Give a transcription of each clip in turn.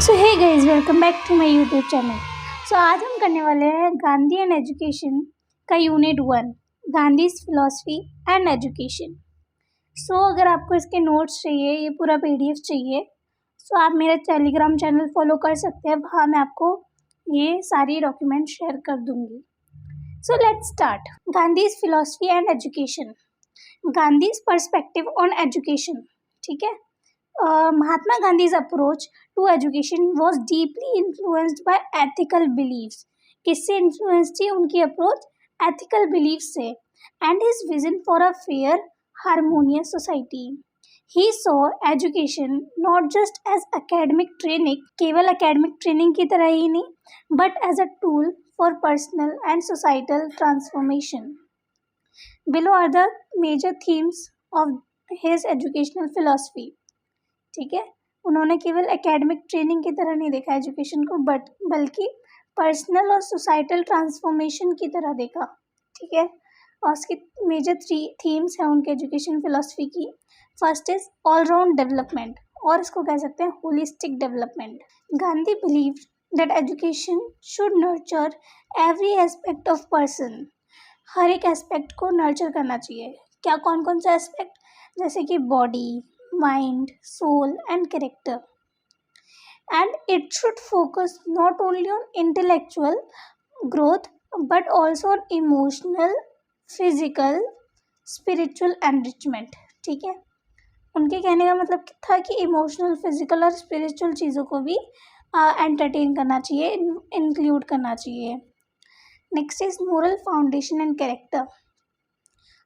So hey guys, welcome back to my YouTube channel. So आज हम करने वाले हैं गांधी एंड एजुकेशन का unit 1, Gandhi's philosophy and education. So अगर आपको इसके नोट्स चाहिए, ये पूरा पीडीएफ चाहिए, सो आप मेरा टेलीग्राम चैनल फॉलो कर सकते हैं। वहाँ मैं आपको ये सारी डॉक्यूमेंट शेयर कर दूँगी। So let's start. Gandhi's philosophy and education, Gandhi's perspective on education. ठीक है। Mahatma Gandhi's approach to education was deeply influenced by ethical beliefs. किससे influence थी उनकी approach? Ethical beliefs से, and his vision for a fair, harmonious society. He saw education not just as academic training, केवल academic training की तरह ही नहीं, but as a tool for personal and societal transformation. Below are the major themes of his educational philosophy. ठीक है। उन्होंने केवल academic training की तरह नहीं देखा एजुकेशन को, बल्कि पर्सनल और सोसाइटल ट्रांसफॉर्मेशन की तरह देखा। ठीक है। और उसकी मेजर 3 थीम्स हैं उनके एजुकेशन फिलॉसफी की। फर्स्ट इज ऑलराउंड डेवलपमेंट, और इसको कह सकते हैं holistic development. Gandhi believe that education should nurture every aspect of person. हर एक एस्पेक्ट को नर्चर करना चाहिए। क्या कौन कौन सा एस्पेक्ट? जैसे कि body, mind, soul and character. And it should focus not only on intellectual growth but also on emotional, physical, spiritual enrichment. ठीक है। उनके कहने का मतलब था कि इमोशनल, फिजिकल और स्पिरिचुअल चीज़ों को भी एंटरटेन करना चाहिए, इंक्लूड करना चाहिए। Next is moral foundation and character.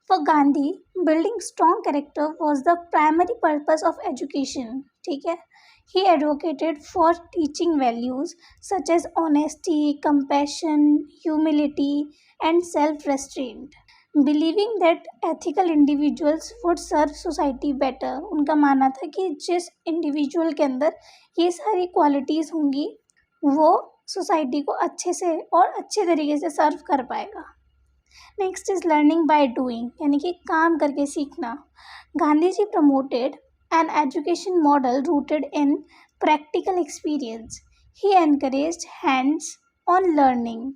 For Gandhi, building strong character was the primary purpose of education. ठीक है। He advocated for teaching values such as honesty, compassion, humility, and self-restraint, believing that ethical individuals would serve society better. उनका मानना था कि जिस individual के अंदर ये सारी क्वालिटीज़ होंगी वो सोसाइटी को अच्छे से और अच्छे तरीके से सर्व कर पाएगा। Next is learning by doing, यानी कि काम करके सीखना। Gandhi ji promoted an education model rooted in practical experience. He encouraged hands on learning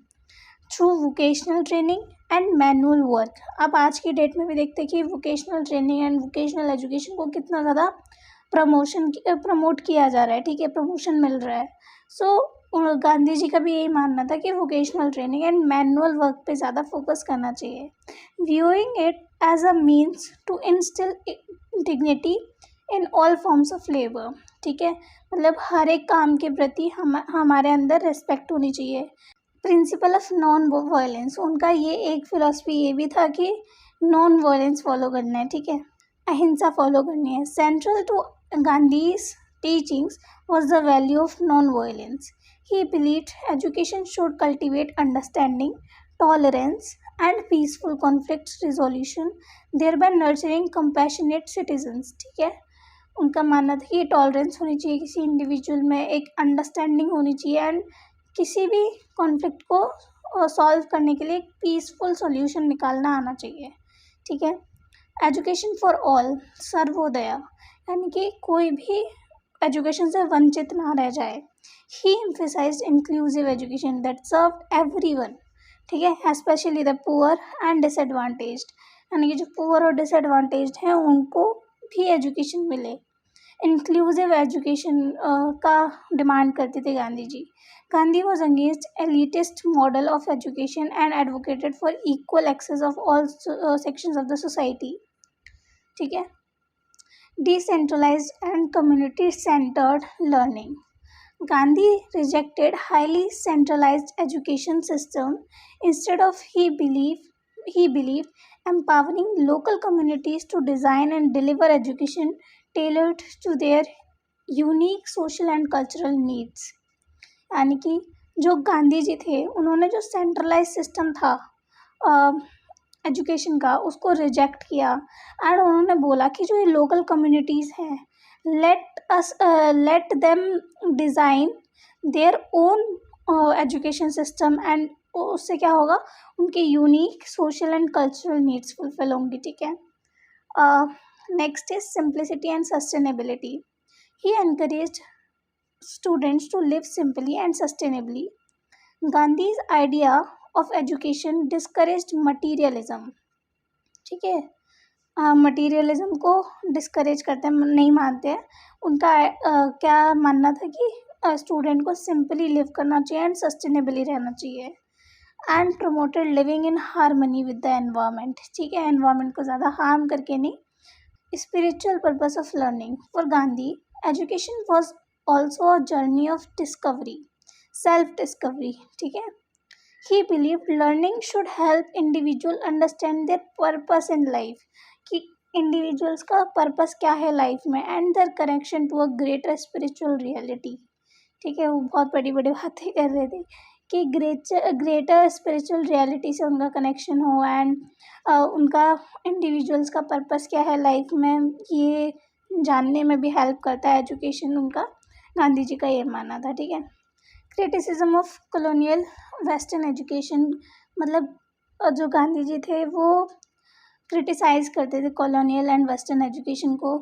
through vocational training and manual work. अब आज की डेट में भी देखते हैं कि vocational training and vocational education को कितना ज़्यादा प्रमोट किया जा रहा है। ठीक है, प्रमोशन मिल रहा है। सो गांधी जी का भी यही मानना था कि vocational training and manual work पे ज़्यादा फोकस करना चाहिए, viewing it as a means to instil dignity in all forms of labour. ठीक है, मतलब हर एक काम के प्रति हमारे अंदर रेस्पेक्ट होनी चाहिए। प्रिंसिपल ऑफ नॉन वायलेंस, उनका ये एक फिलॉसफी ये भी था कि नॉन वायलेंस फॉलो करना है। ठीक है, अहिंसा फॉलो करनी है। Central to Gandhi's teachings was the value of non-violence. He believed education should cultivate understanding, tolerance, and peaceful conflict resolution, thereby nurturing compassionate citizens. ठीक है, उनका मानना था कि टॉलरेंस होनी चाहिए किसी इंडिविजुअल में, एक अंडरस्टैंडिंग होनी चाहिए एंड किसी भी कॉन्फ्लिक्ट को सॉल्व करने के लिए एक पीसफुल सॉल्यूशन निकालना आना चाहिए। ठीक है। एजुकेशन फॉर ऑल, सर्वोदया, यानी कि कोई भी एजुकेशन से वंचित ना रह जाए। He emphasized inclusive education that served everyone. ठीक है, specially the poor and disadvantaged, यानी कि जो पुअर और डिसएडवांटेज्ड हैं उनको भी एजुकेशन मिले। इंक्लूसिव एजुकेशन का डिमांड करते थे Gandhi ji. Gandhi was against elitist model of education and advocated for equal access of all sections of the society. ठीक है। Decentralized and community-centered learning. Gandhi rejected highly centralized education system. Instead of he believed empowering local communities to design and deliver education tailored to their unique social and cultural needs. यानी कि जो गांधी जी थे उन्होंने जो centralise system था education का उसको reject किया एंड उन्होंने बोला कि जो ये लोकल कम्युनिटीज़ हैं let them design their own education system and उससे क्या होगा, उनके unique social and cultural needs fulfil होंगी। ठीक है। Next is simplicity and sustainability. He encouraged students to live simply and sustainably. Gandhi's idea of education discouraged materialism. ठीक है, materialism को डिस्करेज करते हैं, नहीं मानते हैं. उनका क्या मानना था कि स्टूडेंट को सिंपली लिव करना चाहिए एंड सस्टेनेबली रहना चाहिए. And promoted living in harmony with the environment. ठीक है, एनवायरनमेंट को ज़्यादा हार्म करके नहीं. Spiritual purpose of learning. For Gandhi education was also a journey of discovery, self discovery. ठीक है, he believed learning should help individual understand their purpose in life, कि individuals का पर्पस क्या है लाइफ में, and their connection to a greater spiritual reality. ठीक है, वो बहुत बड़ी बड़ी बातें कर रहे थे कि ग्रेटर स्पिरिचुअल रियलिटी से उनका कनेक्शन हो, एंड उनका इंडिविजुअल्स का पर्पस क्या है लाइफ में ये जानने में भी हेल्प करता है एजुकेशन. उनका गांधी जी का ये मानना था. ठीक है, criticism of colonial western education. मतलब जो गांधी जी थे वो क्रिटिसाइज़ करते थे कॉलोनियल एंड वेस्टर्न एजुकेशन को.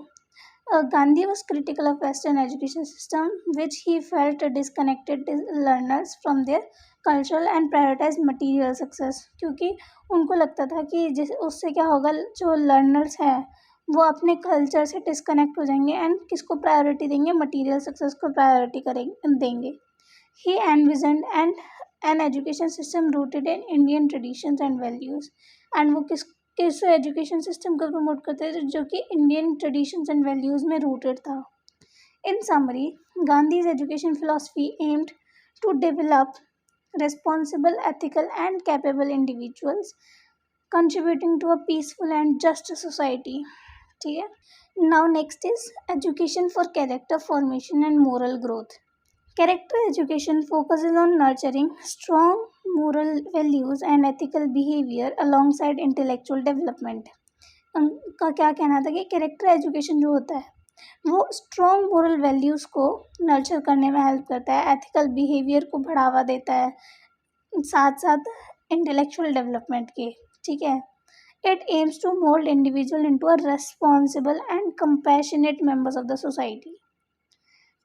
Gandhi was critical of western education system which he felt disconnected learners from their cultural and prioritise material success. क्योंकि उनको लगता था कि जिस उससे क्या होगा, जो लर्नर्स हैं वो अपने कल्चर से डिसकनेक्ट हो जाएंगे एंड किसको प्रायोरिटी देंगे, मटीरियल सक्सेस को प्रायोरिटी देंगे. He envisioned an education system rooted in Indian traditions and values. And वो किस एजुकेशन सिस्टम को प्रमोट करते थे जो कि इंडियन ट्रेडिशंस एंड वैल्यूज़ में रूटेड था. In summary, Gandhi's education philosophy aimed to develop responsible, ethical and capable individuals contributing to a peaceful and just society. ठीक है, now next is education for character formation and moral growth. Character education focuses on nurturing strong moral values and ethical behavior alongside intellectual development. उनका क्या कहना था कि character education जो होता है वो स्ट्रॉन्ग मोरल वैल्यूज़ को नर्चर करने में हेल्प करता है, एथिकल बिहेवियर को बढ़ावा देता है, साथ साथ इंटेलेक्चुअल डेवलपमेंट के. ठीक है, it aims to mould individual into a responsible and compassionate members of the society.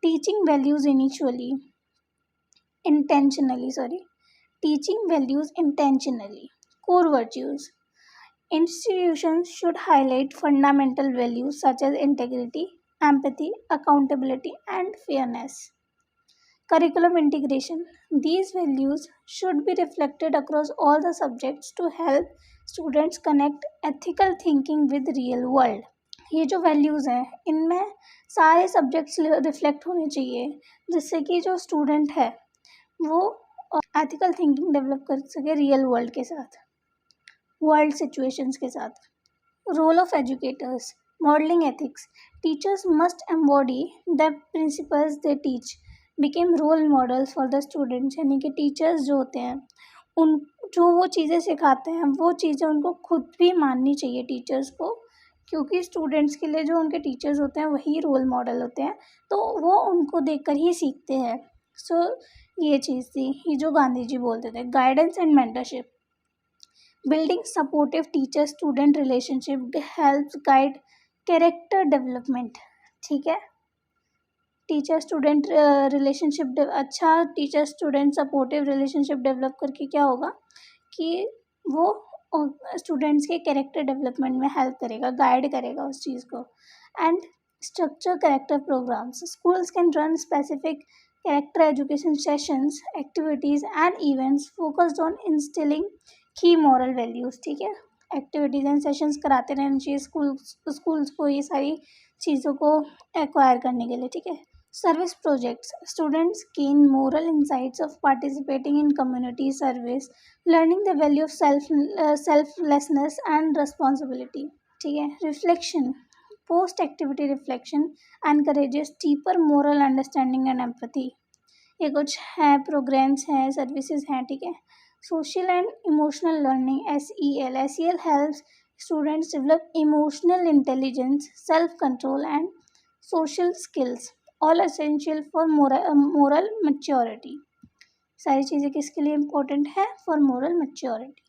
Teaching values intentionally. Core virtues. Institutions should highlight fundamental values such as integrity, empathy, accountability, and fairness. Curriculum integration. These values should be reflected across all the subjects to help students connect ethical thinking with real world. ये जो values हैं इनमें सारे subjects reflect होने चाहिए जिससे कि जो स्टूडेंट है वो एथिकल थिंकिंग डेवलप कर सके रियल वर्ल्ड के साथ, वर्ल्ड सिचुएशंस के साथ. Role of educators. Modelling ethics. Teachers must embody the principles they teach became role models for the students. यानी कि टीचर्स जो होते हैं उन जो वो चीज़ें सिखाते हैं वो चीज़ें उनको खुद भी माननी चाहिए टीचर्स को, क्योंकि स्टूडेंट्स के लिए जो उनके टीचर्स होते हैं वही रोल मॉडल होते हैं, तो वो उनको देखकर ही सीखते हैं. सो ये चीज़ थी ये जो गांधी जी बोलते थे. Guidance and mentorship. Building supportive teacher student relationship helps guide character development. ठीक है, टीचर स्टूडेंट रिलेशनशिप अच्छा teacher student supportive relationship develop करके क्या होगा कि वो स्टूडेंट्स के कैरेक्टर डेवलपमेंट में हेल्प करेगा, गाइड करेगा उस चीज़ को. And structure character programmes. Schools can run specific character education sessions, activities and events focused on instilling key moral values. ठीक है, एक्टिविटीज़ एंड सेशंस कराते रहना चाहिए स्कूल्स को ये सारी चीज़ों को एक्वायर करने के लिए. ठीक है, service projects. Students gain moral insights of participating in community service, learning the value of selflessness and responsibility. ठीक है, reflection. Post activity reflection encourages deeper moral understanding and empathy. ये कुछ हैं प्रोग्राम्स हैं, सर्विसेज हैं. ठीक है, social and emotional learning. SEL helps students develop emotional intelligence, self control and social skills, all essential for moral maturity. सारी चीज़ें किसके लिए इम्पोर्टेंट है? For moral maturity.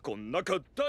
こんな硬い